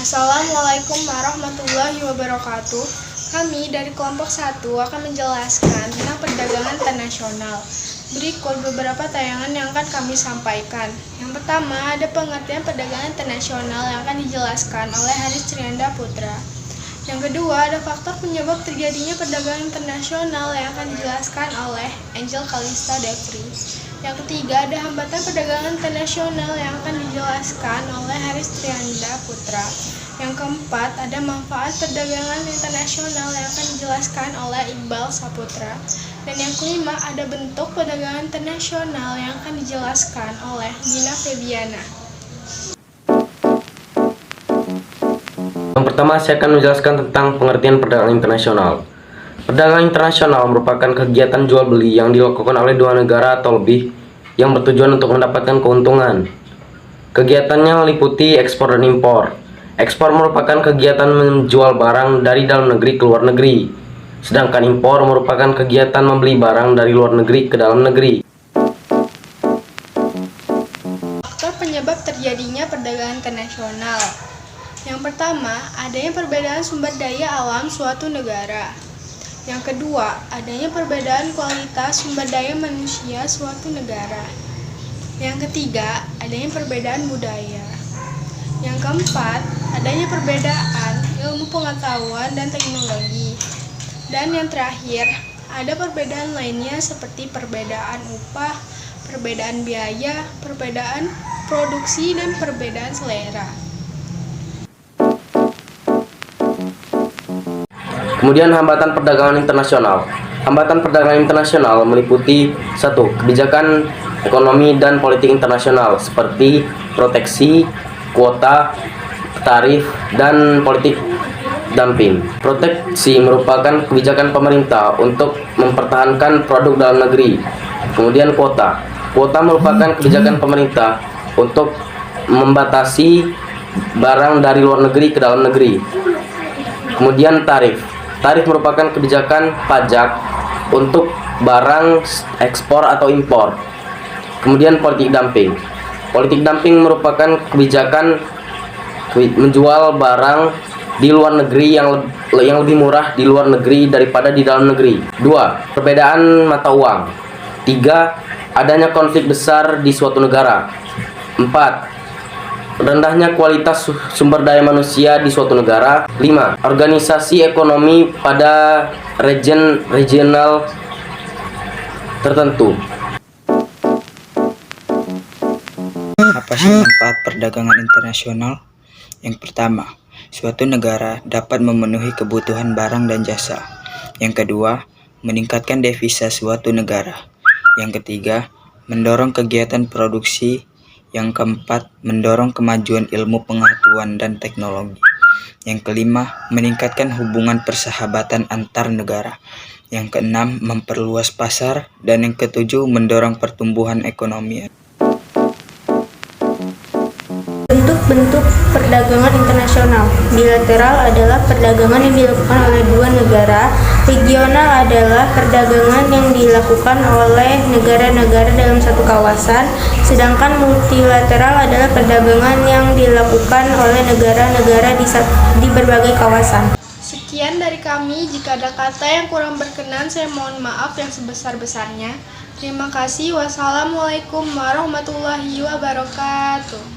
Assalamualaikum warahmatullahi wabarakatuh. Kami dari kelompok 1 akan menjelaskan tentang perdagangan internasional. Berikut beberapa tayangan yang akan kami sampaikan. Yang pertama, ada pengertian perdagangan internasional yang akan dijelaskan oleh Haris Trianda Putra. Yang kedua, ada faktor penyebab terjadinya perdagangan internasional yang akan dijelaskan oleh Angel Kalista Devri. Yang ketiga, ada hambatan perdagangan internasional yang akan dijelaskan oleh Haris Trianda Putra. Yang keempat, ada manfaat perdagangan internasional yang akan dijelaskan oleh Iqbal Saputra. Dan yang kelima, ada bentuk perdagangan internasional yang akan dijelaskan oleh Gina Febiana. Yang pertama, saya akan menjelaskan tentang pengertian perdagangan internasional. Perdagangan internasional merupakan kegiatan jual beli yang dilakukan oleh dua negara atau lebih yang bertujuan untuk mendapatkan keuntungan. Kegiatannya meliputi ekspor dan impor. Ekspor merupakan kegiatan menjual barang dari dalam negeri ke luar negeri, sedangkan impor merupakan kegiatan membeli barang dari luar negeri ke dalam negeri. Faktor penyebab terjadinya perdagangan internasional. Yang pertama, adanya perbedaan sumber daya alam suatu negara. Yang kedua, adanya perbedaan kualitas sumber daya manusia suatu negara. Yang ketiga, adanya perbedaan budaya. Yang keempat, adanya perbedaan ilmu pengetahuan dan teknologi. Dan yang terakhir, ada perbedaan lainnya seperti perbedaan upah, perbedaan biaya, perbedaan produksi, dan perbedaan selera. Kemudian hambatan perdagangan internasional. Hambatan perdagangan internasional meliputi 1. Kebijakan ekonomi dan politik internasional seperti proteksi, kuota, tarif, dan politik dumping. Proteksi merupakan kebijakan pemerintah untuk mempertahankan produk dalam negeri. Kemudian kuota. Kuota merupakan kebijakan pemerintah untuk membatasi barang dari luar negeri ke dalam negeri. Kemudian tarif. Tarif merupakan kebijakan pajak untuk barang ekspor atau impor. Kemudian politik dumping. Politik dumping merupakan kebijakan menjual barang di luar negeri yang lebih murah di luar negeri daripada di dalam negeri. 2. Perbedaan mata uang. 3. Adanya konflik besar di suatu negara. 4. Rendahnya kualitas sumber daya manusia di suatu negara. 5. Organisasi ekonomi pada regional tertentu. Apa sih manfaat perdagangan internasional? Yang pertama, suatu negara dapat memenuhi kebutuhan barang dan jasa. Yang kedua, meningkatkan devisa suatu negara. Yang ketiga, mendorong kegiatan produksi. Yang keempat, mendorong kemajuan ilmu pengetahuan dan teknologi. Yang kelima, meningkatkan hubungan persahabatan antar negara. Yang keenam, memperluas pasar. Dan yang ketujuh, mendorong pertumbuhan ekonomi. Bentuk-bentuk perdagangan internasional. Bilateral adalah perdagangan yang dilakukan oleh dua negara. Regional adalah perdagangan yang dilakukan oleh negara-negara dalam satu kawasan. Sedangkan multilateral adalah perdagangan yang dilakukan oleh negara-negara di berbagai kawasan. Sekian dari kami. Jika ada kata yang kurang berkenan, saya mohon maaf yang sebesar-besarnya. Terima kasih. Wassalamualaikum warahmatullahi wabarakatuh.